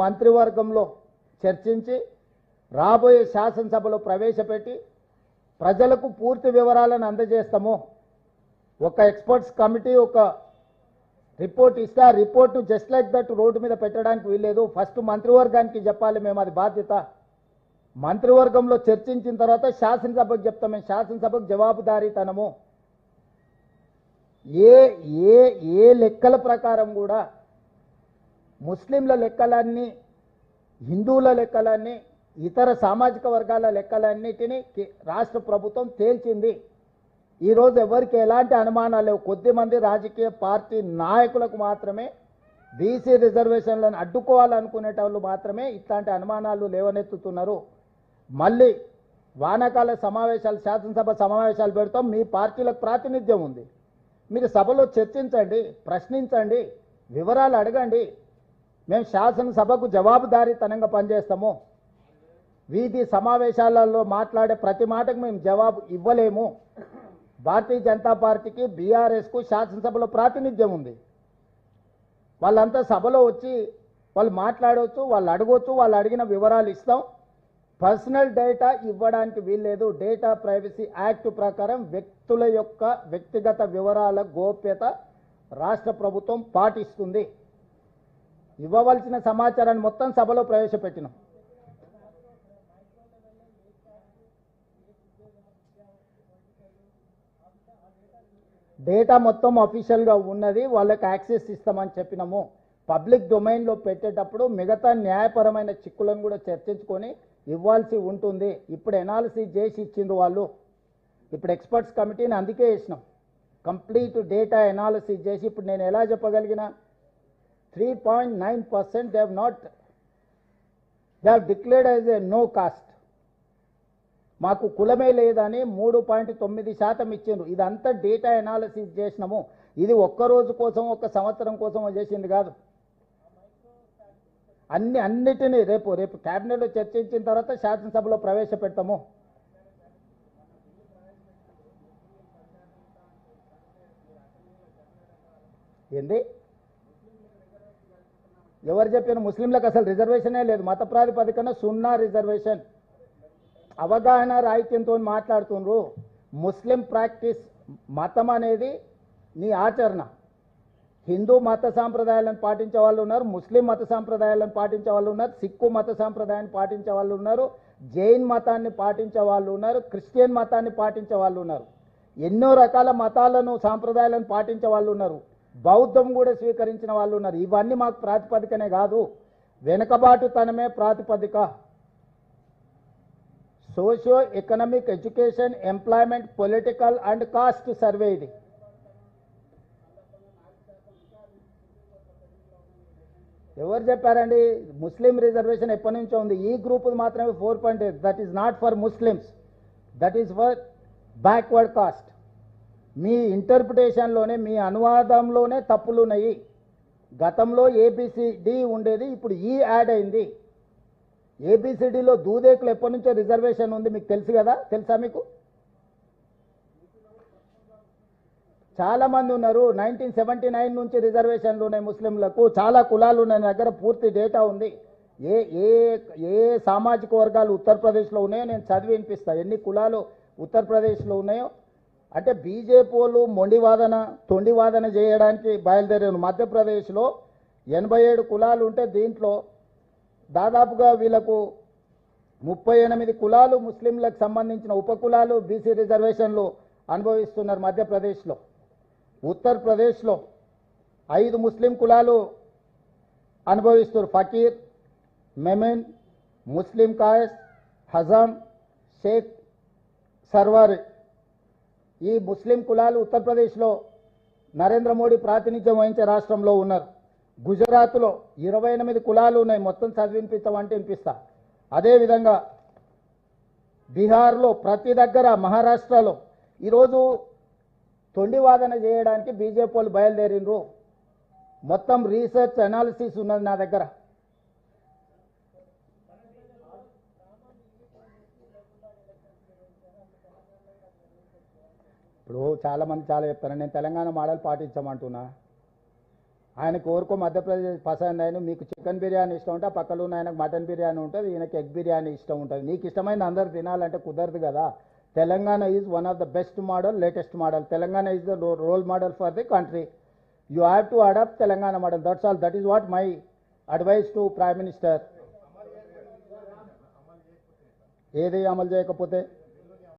మంత్రివర్గంలో చర్చించి రాబోయే శాసనసభలో ప్రవేశపెట్టి ప్రజలకు పూర్తి వివరాలను అందజేస్తాము. ఒక ఎక్స్పర్ట్స్ కమిటీ ఒక రిపోర్ట్ ఇస్తే ఆ రిపోర్ట్ను జస్ట్ లైక్ దట్ రోడ్డు మీద పెట్టడానికి వీల్లేదు. ఫస్ట్ మంత్రివర్గానికి చెప్పాలి, మేము అది బాధ్యత. మంత్రివర్గంలో చర్చించిన తర్వాత శాసనసభకు చెప్తాం. మేము శాసనసభకు జవాబుదారీతనము. ఏ ఏ ఏ లెక్కల ప్రకారం కూడా ముస్లింల లెక్కలన్నీ, హిందువుల లెక్కలన్నీ, ఇతర సామాజిక వర్గాల లెక్కలన్నిటినీ రాష్ట్ర ప్రభుత్వం తేల్చింది. ఈరోజు ఎవరికి ఎలాంటి అనుమానాలు లేవు. కొద్దిమంది రాజకీయ పార్టీ నాయకులకు మాత్రమే బీసీ రిజర్వేషన్లను అడ్డుకోవాలనుకునే వాళ్ళు మాత్రమే ఇట్లాంటి అనుమానాలు లేవనెత్తుతున్నారు. మళ్ళీ వానాకాల సమావేశాలు, శాసనసభ సమావేశాలు పెడతాం. మీ పార్టీలకు ప్రాతినిధ్యం ఉంది. మీరు సభలో చర్చించండి, ప్రశ్నించండి, వివరాలు అడగండి. మేము శాసనసభకు జవాబుదారీతనంగా పనిచేస్తాము. వీధి సమావేశాలలో మాట్లాడే ప్రతి మాటకు మేము జవాబు ఇవ్వలేము. భారతీయ జనతా పార్టీకి, బీఆర్ఎస్కు శాసనసభలో ప్రాతినిధ్యం ఉంది. వాళ్ళంతా సభలో వచ్చి వాళ్ళు మాట్లాడవచ్చు, వాళ్ళు అడగవచ్చు, వాళ్ళు అడిగిన వివరాలు ఇస్తాం. పర్సనల్ డేటా ఇవ్వడానికి వీల్లేదు. డేటా ప్రైవసీ యాక్ట్ ప్రకారం వ్యక్తుల యొక్క వ్యక్తిగత వివరాల గోప్యత రాష్ట్ర ప్రభుత్వం పాటిస్తుంది. ఇవ్వవలసిన సమాచారాన్ని మొత్తం సభలో ప్రవేశపెట్టినాం. డేటా మొత్తం అఫీషియల్గా ఉన్నది, వాళ్ళకి యాక్సెస్ ఇస్తామని చెప్పినాము. పబ్లిక్ డొమైన్లో పెట్టేటప్పుడు మిగతా న్యాయపరమైన చిక్కులను కూడా చర్చించుకొని ఇవ్వాల్సి ఉంటుంది. ఇప్పుడు ఎనాలిసిస్ చేసి ఇచ్చిండ్రు వాళ్ళు. ఇప్పుడు ఎక్స్పర్ట్స్ కమిటీని అందుకే వేసినాం. కంప్లీట్ డేటా ఎనాలిసిస్ చేసి ఇప్పుడు నేను ఎలా చెప్పగలిగిన 3.9% they have declared as a no caste. మాకు కులమే లేదని 3.9% ఇచ్చిండ్రు. ఇదంతా డేటా ఎనాలిసిస్ చేసినాము. ఇది ఒక్క రోజు కోసం, ఒక్క సంవత్సరం కోసం చేసింది కాదు. అన్నిటినీ రేపు క్యాబినెట్లో చర్చించిన తర్వాత శాసనసభలో ప్రవేశపెడతాము. ఏంది? ఎవరు చెప్పిన? ముస్లింలకు అసలు రిజర్వేషనే లేదు. మత ప్రాతిపదికన 0 రిజర్వేషన్. అవగాహన రాహిత్యంతో మాట్లాడుతున్నారు. ముస్లిం ప్రాక్టీస్, మతం అనేది నీ ఆచరణ. హిందూ మత సాంప్రదాయాలను పాటించే వాళ్ళు ఉన్నారు, ముస్లిం మత సాంప్రదాయాలను పాటించే వాళ్ళు ఉన్నారు, సిక్కు మత సాంప్రదాయాన్ని పాటించే వాళ్ళు ఉన్నారు, జైన్ మతాన్ని పాటించే వాళ్ళు ఉన్నారు, క్రిస్టియన్ మతాన్ని పాటించే వాళ్ళు ఉన్నారు. ఎన్నో రకాల మతాలను, సాంప్రదాయాలను పాటించే వాళ్ళు ఉన్నారు. బౌద్ధం కూడా స్వీకరించిన వాళ్ళు ఉన్నారు. ఇవన్నీ మాకు ప్రాతిపదికనే కాదు, వెనుకబాటుతనమే ప్రాతిపదిక. Socio economic, education, employment, political and caste survey ఇది. ఎవరు చెప్పారండి? ముస్లిం రిజర్వేషన్ ఎప్పటి నుంచో ఉంది. ఈ గ్రూప్ మాత్రమే 4.8. That is not for Muslims, that is for backward caste. మీ ఇంటర్ప్రిటేషన్లోనే, మీ అనువాదంలోనే తప్పులు ఉన్నాయి. గతంలో ఏబిసిడి ఉండేది, ఇప్పుడు ఈ యాడ్ అయింది. ఏబిసిడిలో దూదేకులు ఎప్పటి నుంచో రిజర్వేషన్ ఉంది, మీకు తెలుసు కదా? తెలుసా మీకు? చాలామంది ఉన్నారు. 1979 నుంచి రిజర్వేషన్లు ఉన్నాయి ముస్లింలకు. చాలా కులాలు ఉన్నాయి. నా దగ్గర పూర్తి డేటా ఉంది. ఏ ఏ ఏ సామాజిక వర్గాలు ఉత్తరప్రదేశ్లో ఉన్నాయో నేను చదివి వినిపిస్తాను. ఎన్ని కులాలు ఉత్తరప్రదేశ్లో ఉన్నాయో. అంటే బీజేపీ వాళ్ళు మొండివాదన, తొండివాదన చేయడానికి బయలుదేరారు. మధ్యప్రదేశ్లో 87 కులాలు ఉంటే దీంట్లో దాదాపుగా వీళ్ళకు 38 కులాలు ముస్లింలకు సంబంధించిన ఉపకులాలు బీసీ రిజర్వేషన్లు అనుభవిస్తున్నారు మధ్యప్రదేశ్లో. ఉత్తరప్రదేశ్లో 5 ముస్లిం కులాలు అనుభవిస్తున్నారు. ఫకీర్, మెమెన్, ముస్లిం కాయస్, హజాం, షేక్, సర్వారి. ఈ ముస్లిం కులాలు ఉత్తరప్రదేశ్లో నరేంద్ర మోడీ ప్రాతినిధ్యం వహించే రాష్ట్రంలో ఉన్నారు. గుజరాత్లో 28 కులాలు ఉన్నాయి. మొత్తం చదివినిపిస్తామంటే వినిపిస్తా. అదేవిధంగా బీహార్లో, ప్రతి దగ్గర, మహారాష్ట్రలో ఈరోజు తొండివాదన చేయడానికి బీజేపీ వాళ్ళు బయలుదేరినరు. మొత్తం రీసెర్చ్ అనాలిసిస్ ఉన్నది నా దగ్గర. ఇప్పుడు చాలామంది చాలా చెప్తారు, నేను తెలంగాణ మోడల్ పాటించమంటున్నా. ఆయనకు ఎవరికో మధ్యప్రదేశ్ పసంద్ అయిన మీకు చికెన్ బిర్యానీ ఇష్టం ఉంటే ఆ పక్కలో ఉన్న ఆయనకు మటన్ బిర్యానీ ఉంటుంది, ఈయనకి ఎగ్ బిర్యానీ ఇష్టం ఉంటుంది. నీకు ఇష్టమైంది అందరు తినాలంటే కుదరదు కదా. Telangana is one of the best model, latest model. Telangana is the role model for the country. You have to adopt Telangana model. That's all. That is what my advice to prime minister. ఏది అమలు చేయకపోతే